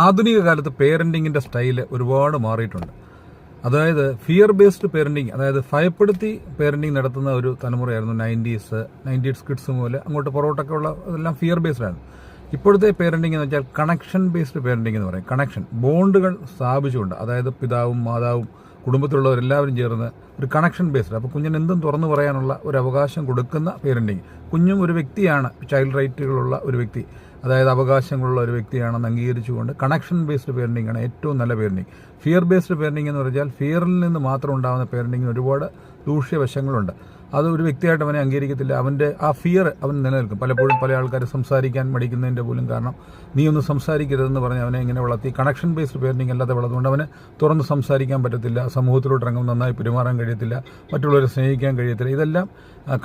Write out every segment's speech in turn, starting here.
ആധുനിക കാലത്ത് പേരൻറ്റിങ്ങിൻ്റെ സ്റ്റൈല് ഒരുപാട് മാറിയിട്ടുണ്ട്. അതായത് ഫിയർ ബേസ്ഡ് പേരൻറ്റിങ്, അതായത് ഭയപ്പെടുത്തി പേരൻറ്റിങ് നടത്തുന്ന ഒരു തലമുറയായിരുന്നു 90s കിഡ്സ് മുതൽ അങ്ങോട്ട് പുറകോട്ടൊക്കെ ഉള്ള അതെല്ലാം ഫിയർ ബേസ്ഡാണ്. ഇപ്പോഴത്തെ പേരൻറ്റിങ് എന്ന് വെച്ചാൽ കണക്ഷൻ ബേസ്ഡ് പേരൻറ്റിങ് എന്ന് പറയും. കണക്ഷൻ, ബോണ്ടുകൾ സ്ഥാപിച്ചുകൊണ്ട്, അതായത് പിതാവും മാതാവും കുടുംബത്തിലുള്ളവരെല്ലാവരും ചേർന്ന് ഒരു കണക്ഷൻ ബേസ്ഡ്. അപ്പോൾ കുഞ്ഞിന് എന്തും തുറന്നു പറയാനുള്ള ഒരു അവകാശം കൊടുക്കുന്ന പേരൻറ്റിങ്. കുഞ്ഞും ഒരു വ്യക്തിയാണ്, ചൈൽഡ് റൈറ്റുകളുള്ള ഒരു വ്യക്തി, അതായത് അവകാശങ്ങളുള്ള ഒരു വ്യക്തിയാണെന്ന് അംഗീകരിച്ചുകൊണ്ട് കണക്ഷൻ ബേസ്ഡ് പേരൻറ്റിംഗ് ആണ് ഏറ്റവും നല്ല പേരൻറ്റിംഗ്. ഫിയർ ബേസ്ഡ് പേരൻറ്റിംഗ് എന്ന് പറഞ്ഞാൽ ഫിയറിൽ നിന്ന് മാത്രം ഉണ്ടാകുന്ന പേരൻറ്റിങ്ങിന് ഒരുപാട് ദൂഷ്യവശങ്ങളുണ്ട്. അത് ഒരു വ്യക്തിയായിട്ട് അവനെ അംഗീകരിക്കത്തില്ല. അവൻ്റെ ആ ഫിയർ അവൻ നിലനിൽക്കും. പലപ്പോഴും പല ആൾക്കാർ സംസാരിക്കാൻ മടിക്കുന്നതിൻ്റെ പോലും കാരണം നീ ഒന്ന് സംസാരിക്കരുതെന്ന് പറഞ്ഞ് അവനെ ഇങ്ങനെ വളർത്തി. കണക്ഷൻ ബേസ്ഡ് പേരൻറ്റിംഗ് അല്ലാതെ വളർന്നുകൊണ്ട് അവന് തുറന്ന് സംസാരിക്കാൻ പറ്റത്തില്ല, സമൂഹത്തിലോട്ട് ഇറങ്ങും, നന്നായി പെരുമാറാൻ കഴിയത്തില്ല, മറ്റുള്ളവരെ സ്നേഹിക്കാൻ കഴിയത്തില്ല. ഇതെല്ലാം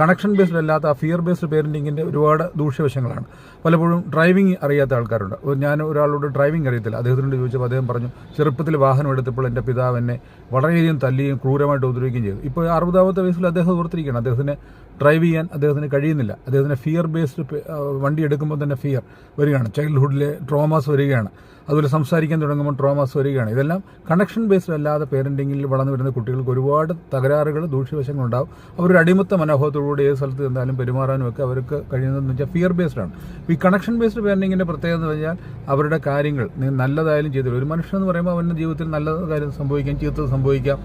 കണക്ഷൻ ബേസ്ഡ് അല്ലാത്ത ആ ഫിയർ ബേസ്ഡ് പേരൻറ്റിങ്ങിൻ്റെ ഒരുപാട് ദൂഷ്യവശങ്ങളാണ്. പലപ്പോഴും ഡ്രൈവിംഗ് അറിയാത്ത ആൾക്കാരുണ്ട്. ഞാൻ ഒരാളോട് ഡ്രൈവിംഗ് അറിയത്തില്ല, അദ്ദേഹത്തിനോട് ചോദിച്ചപ്പോൾ അദ്ദേഹം പറഞ്ഞു, ചെറുപ്പത്തിൽ വാഹനം എടുത്തപ്പോൾ എൻ്റെ പിതാവ് എന്നെ വളരെയധികം തല്ലുകയും ക്രൂരമായിട്ട് ഉപദ്രവിക്കുകയും ചെയ്തു. ഇപ്പോൾ 60-ാമത്തെ വയസ്സിൽ അദ്ദേഹം ഓർത്തിരിക്കുകയാണ്, അദ്ദേഹത്തിന് ഡ്രൈവ് ചെയ്യാൻ അദ്ദേഹത്തിന് കഴിയുന്നില്ല. അദ്ദേഹത്തിന് ഫിയർ ബേസ്ഡ് വണ്ടി എടുക്കുമ്പോൾ തന്നെ ഫിയർ വരികയാണ്, ചൈൽഡ്ഹുഡിലെ ട്രോമാസ് വരികയാണ്, അതുപോലെ സംസാരിക്കാൻ തുടങ്ങുമ്പോൾ ട്രോമാസ് വരികയാണ്. ഇതെല്ലാം കണക്ഷൻ ബേസ്ഡ് അല്ലാതെ പേരൻറ്റിങ്ങിൽ വളർന്നു വരുന്ന കുട്ടികൾക്ക് ഒരുപാട് തകരാറുകൾ, ദൂഷ്യവശങ്ങളുണ്ടാവും. അവരൊരു അടിമത്ത മനോഭാവത്തോടുകൂടി ഏത് സ്ഥലത്ത് എന്തായാലും പെരുമാറാനും ഒക്കെ അവർക്ക് കഴിയുന്നതെന്ന് വെച്ചാൽ ഫിയർ ബേസ്ഡ് ആണ്. ഈ കണക്ഷൻ ബേസ്ഡ് പേരൻറ്റിങ്ങിൻ്റെ പ്രത്യേകത എന്ന് പറഞ്ഞാൽ അവരുടെ കാര്യങ്ങൾ നല്ലതായാലും ചെയ്തില്ല. ഒരു മനുഷ്യൻ എന്ന് പറയുമ്പോൾ അവൻ്റെ ജീവിതത്തിൽ നല്ല കാര്യം സംഭവിക്കാം, ചീത്തത് സംഭവിക്കാം,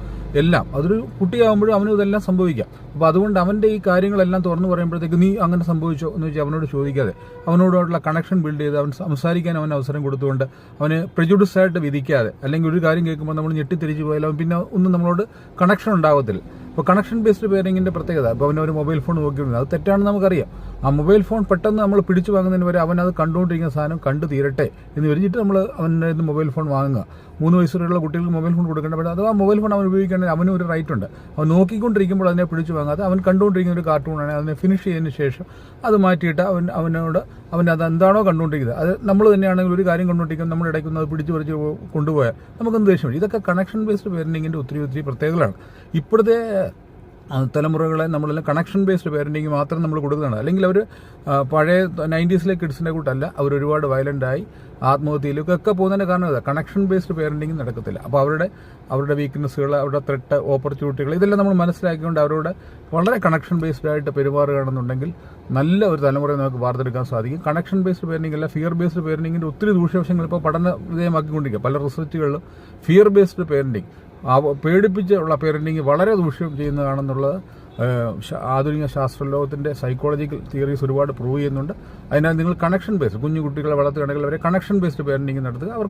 എല്ലാം. അതൊരു കുട്ടിയാകുമ്പോഴും അവനും ഇതെല്ലാം സംഭവിക്കാം. അപ്പോൾ അതുകൊണ്ട് അവൻ്റെ ഈ കാര്യങ്ങളെല്ലാം തുറന്നു പറയുമ്പോഴത്തേക്ക് നീ അങ്ങനെ സംഭവിച്ചോ എന്ന് വെച്ചാൽ അവനോട് ചോദിക്കാതെ അവനോടുള്ള കണക്ഷൻ ബിൽഡ് ചെയ്ത് അവൻ സംസാരിക്കാൻ അവന് അവസരം കൊടുത്തുകൊണ്ട് അവന് പ്രെജുഡിസ് ആയിട്ട് വിധിക്കാതെ, അല്ലെങ്കിൽ ഒരു കാര്യം കേൾക്കുമ്പോൾ നമ്മൾ ഞെട്ടിത്തിരിച്ചു പോയാൽ അവൻ പിന്നെ ഒന്നും നമ്മളോട് കണക്ഷൻ ഉണ്ടാകത്തില്ല. അപ്പോൾ കണക്ഷൻ ബേസ്ഡ് പേരൻറ്റിങ്ങിൻ്റെ പ്രത്യേകത, ഇപ്പോൾ അവനൊരു മൊബൈൽ ഫോൺ നോക്കിയിരുന്നത് അത് തെറ്റാണെന്ന് നമുക്കറിയാം. ആ മൊബൈൽ ഫോൺ പെട്ടെന്ന് നമ്മൾ പിടിച്ചു വാങ്ങുന്നതിന് വരെ അവനത് കണ്ടുകൊണ്ടിരിക്കുന്ന സാധനം കണ്ടു തീരട്ടെ എന്ന് വിചാരിച്ചിട്ട് നമ്മൾ അവൻ്റെ മൊബൈൽ ഫോൺ വാങ്ങുക. 3 വയസ്സുള്ള കുട്ടികൾക്ക് മൊബൈൽ ഫോൺ കൊടുക്കേണ്ട, പക്ഷേ അത് ആ മൊബൈൽ ഫോൺ അവൻ ഉപയോഗിക്കേണ്ടത് അവനും ഒരു റൈറ്റ് ഉണ്ട്. അവൻ നോക്കിക്കൊണ്ടിരിക്കുമ്പോൾ അതിനെ പിടിച്ചു വാങ്ങാതെ അവൻ കണ്ടുകൊണ്ടിരിക്കുന്ന ഒരു കാർട്ടൂണാണ്, അതിനെ ഫിനിഷ് ചെയ്തതിന് ശേഷം അത് മാറ്റിയിട്ട് അവൻ അത് എന്താണോ കണ്ടുകൊണ്ടിരിക്കുന്നത്, അത് നമ്മൾ തന്നെയാണെങ്കിൽ ഒരു കാര്യം കണ്ടുകൊണ്ടിരിക്കുന്നത് നമ്മുടെ ഇടയ്ക്കൊന്ന് അത് പിടിച്ച് പറിച്ച് കൊണ്ടുപോയാൽ നമുക്കെന്ത് ദേഷ്യം വരും. ഇതൊക്കെ കണക്ഷൻ ബേസ്ഡ് പേരൻറ്റിങ്ങിൻ്റെ ഒത്തിരി പ്രത്യേകതകളാണ്. ഇപ്പോഴത്തെ തലമുറകളെ നമ്മളെല്ലാം കണക്ഷൻ ബേസ്ഡ് പേരൻറ്റിങ് മാത്രം നമ്മൾ കൊടുക്കുന്നതാണ്. അല്ലെങ്കിൽ അവർ പഴയ 90s കിഡ്സിൻ്റെ കൂട്ടല്ല, അവർ ഒരുപാട് വയലൻ്റായി ആത്മഹത്യയിലേക്കൊക്കെ പോകുന്നതിൻ്റെ കാരണം ഇതാണ്, കണക്ഷൻ ബേസ്ഡ് പേരൻറ്റിങ് നടക്കത്തില്ല. അപ്പോൾ അവരുടെ വീക്ക്നെസ്സുകൾ, അവരുടെ ത്രെട്ട്, ഓപ്പർച്യൂണിറ്റികൾ ഇതെല്ലാം നമ്മൾ മനസ്സിലാക്കിക്കൊണ്ട് അവരോട് വളരെ കണക്ഷൻ ബേസ്ഡ് ആയിട്ട് പെരുമാറുകയാണെന്നുണ്ടെങ്കിൽ നല്ല ഒരു തലമുറയെ നമുക്ക് വാർത്തെടുക്കാൻ സാധിക്കും. കണക്ഷൻ ബേസ്ഡ് പേരൻറ്റിംഗ് അല്ല, ഫിയർ ബേസ്ഡ് പേരൻറ്റിങ്ങിൻ്റെ ഒത്തിരി ദൂഷ്യവശങ്ങൾ ഇപ്പോൾ പഠന വിധേയമാക്കിക്കൊണ്ടിരിക്കുക. പല റിസർച്ചുകളിലും ഫിയർ ബേസ്ഡ് പേരൻറ്റിങ്, പേടിപ്പിച്ചുള്ള പേരൻറ്റിങ് വളരെ ദൂഷ്യം ചെയ്യുന്നതാണെന്നുള്ളത് ആധുനിക ശാസ്ത്രലോകത്തിൻ്റെ സൈക്കോളജിക്കൽ തിയറീസ് ഒരുപാട് പ്രൂവ് ചെയ്യുന്നുണ്ട്. അതിനാൽ നിങ്ങൾ കണക്ഷൻ ബേസ്ഡ് കുഞ്ഞു കുട്ടികളെ വളർത്തുകയാണെങ്കിൽ അവരെ കണക്ഷൻ ബേസ്ഡ് പേരൻറ്റിങ് നടത്തുക. അവർ